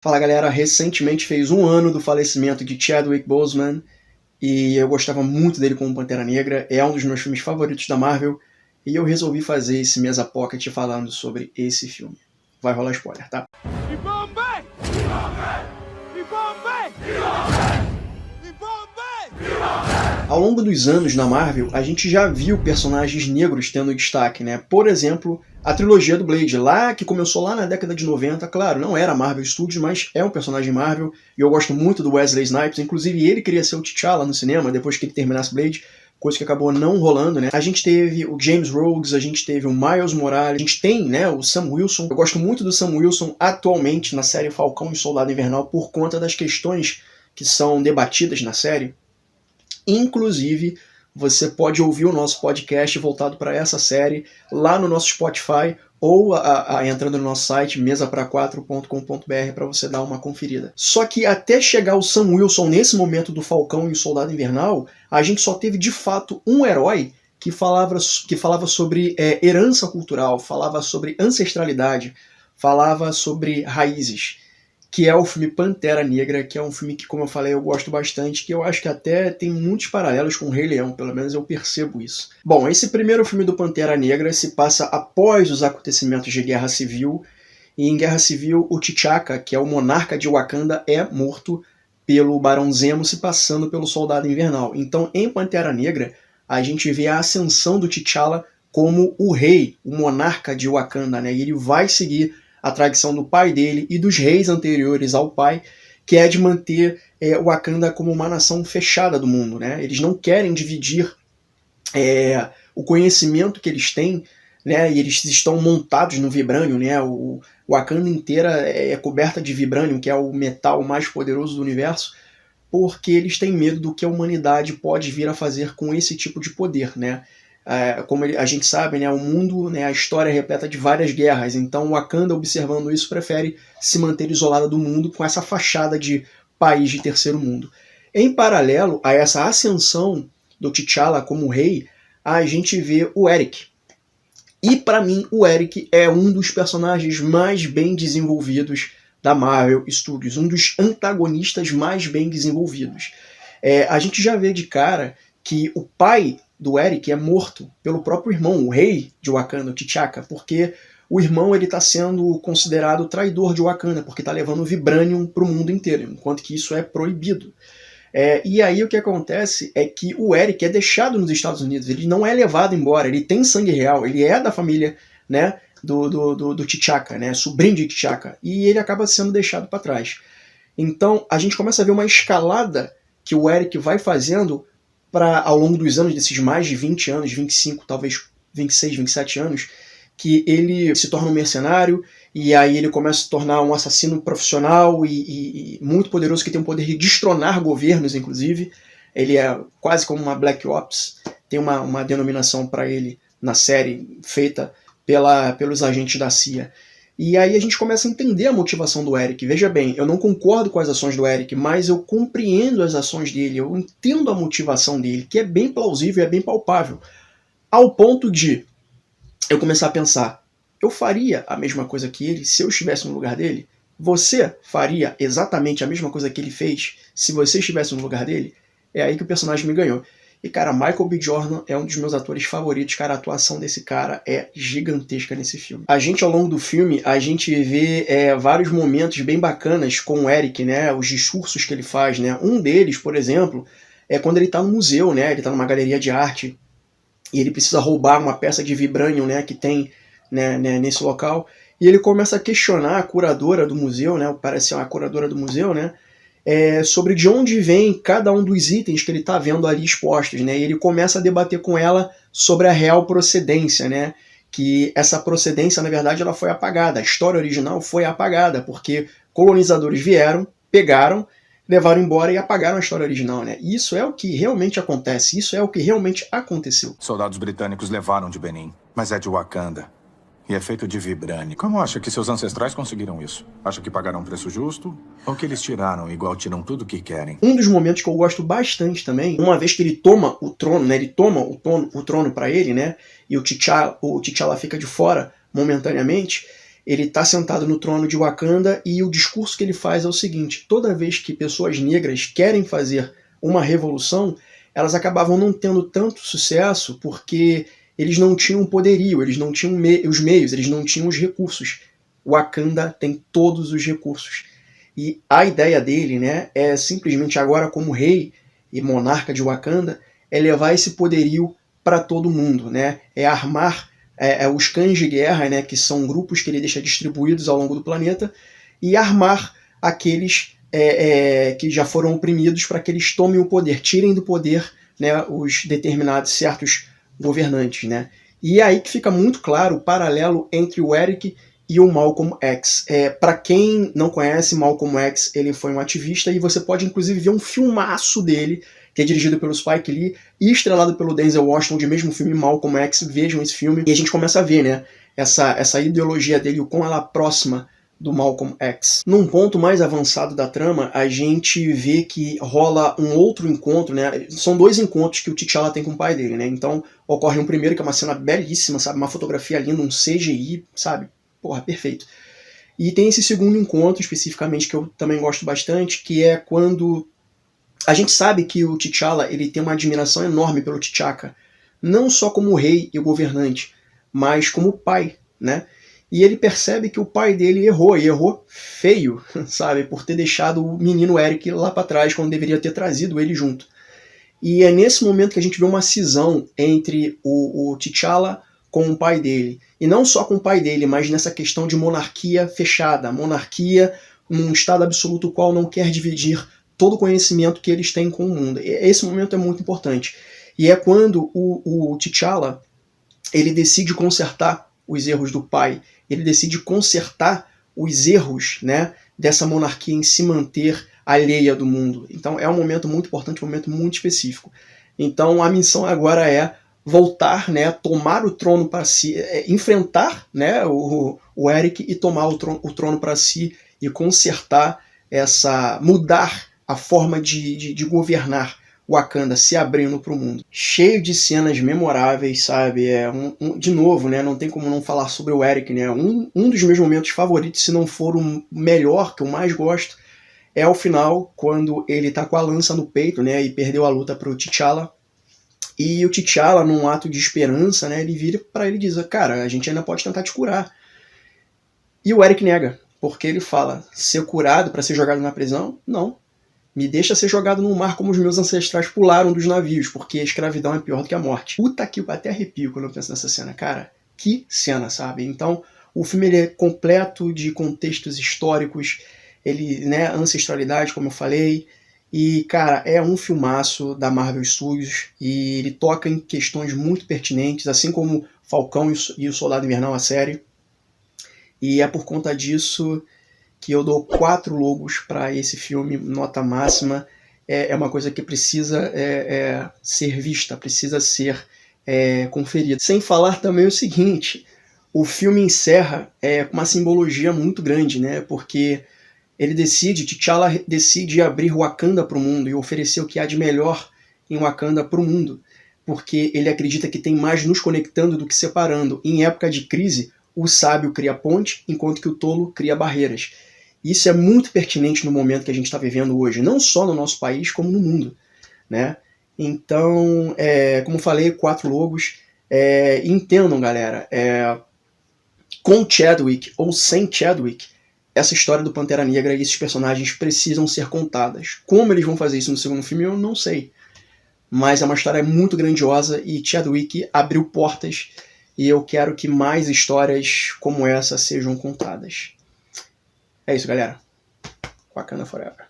Fala galera, recentemente fez um ano do falecimento de Chadwick Boseman e eu gostava muito dele como Pantera Negra, é um dos meus filmes favoritos da Marvel e eu resolvi fazer esse Mesa Pocket falando sobre esse filme. Vai rolar spoiler, tá? Ao longo dos anos na Marvel, a gente já viu personagens negros tendo destaque, né? Por exemplo, a trilogia do Blade, que começou lá na década de 90, claro, não era Marvel Studios, mas é um personagem Marvel, e eu gosto muito do Wesley Snipes, inclusive ele queria ser o T'Challa no cinema, depois que ele terminasse Blade, coisa que acabou não rolando, né? A gente teve o James Rhodes, a gente teve o Miles Morales, a gente tem, né, o Sam Wilson. Eu gosto muito do Sam Wilson atualmente na série Falcão e Soldado Invernal por conta das questões que são debatidas na série. Inclusive, você pode ouvir o nosso podcast voltado para essa série lá no nosso Spotify ou entrando no nosso site mesapraquatro.com.br para você dar uma conferida. Só que até chegar o Sam Wilson nesse momento do Falcão e o Soldado Invernal, a gente só teve de fato um herói que falava sobre herança cultural, falava sobre ancestralidade, falava sobre raízes, que é o filme Pantera Negra, que é um filme que, como eu falei, eu gosto bastante, que eu acho que até tem muitos paralelos com o Rei Leão, pelo menos eu percebo isso. Bom, esse primeiro filme do Pantera Negra se passa após os acontecimentos de Guerra Civil, e em Guerra Civil o T'Chaka, que é o monarca de Wakanda, é morto pelo Barão Zemo se passando pelo Soldado Invernal. Então, em Pantera Negra, a gente vê a ascensão do T'Challa como o rei, o monarca de Wakanda, né? E ele vai seguir a tradição do pai dele e dos reis anteriores ao pai, que é de manter Wakanda como uma nação fechada do mundo, né? Eles não querem dividir o conhecimento que eles têm, né? E eles estão montados no vibranium, né? O Wakanda inteira é coberta de vibranium, que é o metal mais poderoso do universo, porque eles têm medo do que a humanidade pode vir a fazer com esse tipo de poder, né? Como a gente sabe, né, o mundo, né, a história é repleta de várias guerras, então o Wakanda, observando isso, prefere se manter isolada do mundo com essa fachada de país de terceiro mundo. Em paralelo a essa ascensão do T'Challa como rei, a gente vê o Eric. E para mim, o Eric é um dos personagens mais bem desenvolvidos da Marvel Studios, um dos antagonistas mais bem desenvolvidos. A gente já vê de cara que o pai do Eric é morto pelo próprio irmão, o rei de Wakanda, o T'Chaka, porque o irmão está sendo considerado traidor de Wakanda, porque está levando o Vibranium para o mundo inteiro, enquanto que isso é proibido. E aí o que acontece é que o Eric é deixado nos Estados Unidos, ele não é levado embora, ele tem sangue real, ele é da família, né, do T'Chaka, né, sobrinho de T'Chaka, e ele acaba sendo deixado para trás. Então a gente começa a ver uma escalada que o Eric vai fazendo ao longo dos anos, desses mais de 20 anos, 25, talvez 26, 27 anos, que ele se torna um mercenário, e aí ele começa a se tornar um assassino profissional e muito poderoso, que tem o poder de destronar governos, inclusive. Ele é quase como uma Black Ops, tem uma denominação para ele na série, feita pelos agentes da CIA. E aí a gente começa a entender a motivação do Eric. Veja bem, eu não concordo com as ações do Eric, mas eu compreendo as ações dele, eu entendo a motivação dele, que é bem plausível, é bem palpável. Ao ponto de eu começar a pensar, eu faria a mesma coisa que ele se eu estivesse no lugar dele? Você faria exatamente a mesma coisa que ele fez se você estivesse no lugar dele? É aí que o personagem me ganhou. E, cara, Michael B. Jordan é um dos meus atores favoritos, cara. A atuação desse cara é gigantesca nesse filme. A gente, ao longo do filme, a gente vê vários momentos bem bacanas com o Eric, né? Os discursos que ele faz, né? Um deles, por exemplo, é quando ele tá no museu, né? Ele tá numa galeria de arte e ele precisa roubar uma peça de vibranium, né? Que tem, né, nesse local. E ele começa a questionar a curadora do museu, né? Parece ser uma curadora do museu, né? Sobre de onde vem cada um dos itens que ele está vendo ali expostos, né? E ele começa a debater com ela sobre a real procedência, né? Que essa procedência, na verdade, ela foi apagada. A história original foi apagada, porque colonizadores vieram, pegaram, levaram embora e apagaram a história original, né? E isso é o que realmente acontece, isso é o que realmente aconteceu. Soldados britânicos levaram de Benin, mas é de Wakanda. E é feito de vibrânio. Como acha que seus ancestrais conseguiram isso? Acha que pagaram um preço justo? Ou que eles tiraram igual tiram tudo que querem? Um dos momentos que eu gosto bastante também, uma vez que ele toma o trono, né? Ele toma o trono para ele, né? E o T'Challa fica de fora momentaneamente. ele está sentado no trono de Wakanda e o discurso que ele faz é o seguinte: toda vez que pessoas negras querem fazer uma revolução, elas acabavam não tendo tanto sucesso porque eles não tinham poderio, eles não tinham os meios, eles não tinham os recursos. Wakanda tem todos os recursos. E a ideia dele, né, é simplesmente agora como rei e monarca de Wakanda, é levar esse poderio para todo mundo, né? É armar os cães de guerra, né, que são grupos que ele deixa distribuídos ao longo do planeta, e armar aqueles que já foram oprimidos para que eles tomem o poder, tirem do poder, né, os determinados certos governantes, né? E é aí que fica muito claro o paralelo entre o Eric e o Malcolm X. Para quem não conhece, Malcolm X, ele foi um ativista, e você pode inclusive ver um filmaço dele, que é dirigido pelo Spike Lee e estrelado pelo Denzel Washington, de mesmo filme Malcolm X. Vejam esse filme e a gente começa a ver, né, essa ideologia dele, o quão ela é próxima do Malcolm X. Num ponto mais avançado da trama, a gente vê que rola um outro encontro, né? São dois encontros que o T'Challa tem com o pai dele, né? Então ocorre um primeiro que é uma cena belíssima, sabe? Uma fotografia linda, um CGI, sabe? Porra, perfeito. E tem esse segundo encontro, especificamente, que eu também gosto bastante, que é quando a gente sabe que o T'Challa ele tem uma admiração enorme pelo T'Chaka, não só como rei e governante, mas como pai, né? E ele percebe que o pai dele errou, e errou feio, sabe? Por ter deixado o menino Eric lá para trás, quando deveria ter trazido ele junto. E é nesse momento que a gente vê uma cisão entre o T'Challa com o pai dele. E não só com o pai dele, mas nessa questão de monarquia fechada. Monarquia num estado absoluto, o qual não quer dividir todo o conhecimento que eles têm com o mundo. Esse momento é muito importante. E é quando o T'Challa ele decide consertar os erros do pai. Ele decide consertar os erros, né, dessa monarquia em se manter alheia do mundo. Então é um momento muito importante, um momento muito específico. Então a missão agora é voltar, né, tomar o trono para si, enfrentar, né, o Eric e tomar o trono para si e consertar mudar a forma de governar Wakanda, se abrindo para o mundo. Cheio de cenas memoráveis, sabe? De novo, né, não tem como não falar sobre o Eric, né? Um dos meus momentos favoritos, se não for o melhor, que eu mais gosto, é o final, quando ele tá com a lança no peito, né, e perdeu a luta pro T'Challa. E o T'Challa, num ato de esperança, né, ele vira para ele e diz: cara, a gente ainda pode tentar te curar. E o Eric nega, porque ele fala: ser curado para ser jogado na prisão? Não. Me deixa ser jogado no mar como os meus ancestrais pularam dos navios, porque a escravidão é pior do que a morte. Puta que eu até arrepio quando eu penso nessa cena, cara. Que cena, sabe? Então, o filme ele é completo de contextos históricos, ele, né, ancestralidade, como eu falei, e, cara, é um filmaço da Marvel Studios, e ele toca em questões muito pertinentes, assim como Falcão e o Soldado Invernal, a série. E é por conta disso que eu dou 4 logos para esse filme, nota máxima. É uma coisa que precisa ser vista, precisa ser conferida. Sem falar também o seguinte, o filme encerra com uma simbologia muito grande, né? Porque T'Challa decide abrir Wakanda para o mundo e oferecer o que há de melhor em Wakanda para o mundo, porque ele acredita que tem mais nos conectando do que separando. Em época de crise, o sábio cria ponte, enquanto que o tolo cria barreiras. Isso é muito pertinente no momento que a gente está vivendo hoje, não só no nosso país, como no mundo, né? Então, como falei, 4 logos. Entendam, galera, com Chadwick ou sem Chadwick, essa história do Pantera Negra e esses personagens precisam ser contadas. Como eles vão fazer isso no segundo filme, eu não sei. Mas é uma história muito grandiosa e Chadwick abriu portas, e eu quero que mais histórias como essa sejam contadas. É isso, galera. Wakanda Forever.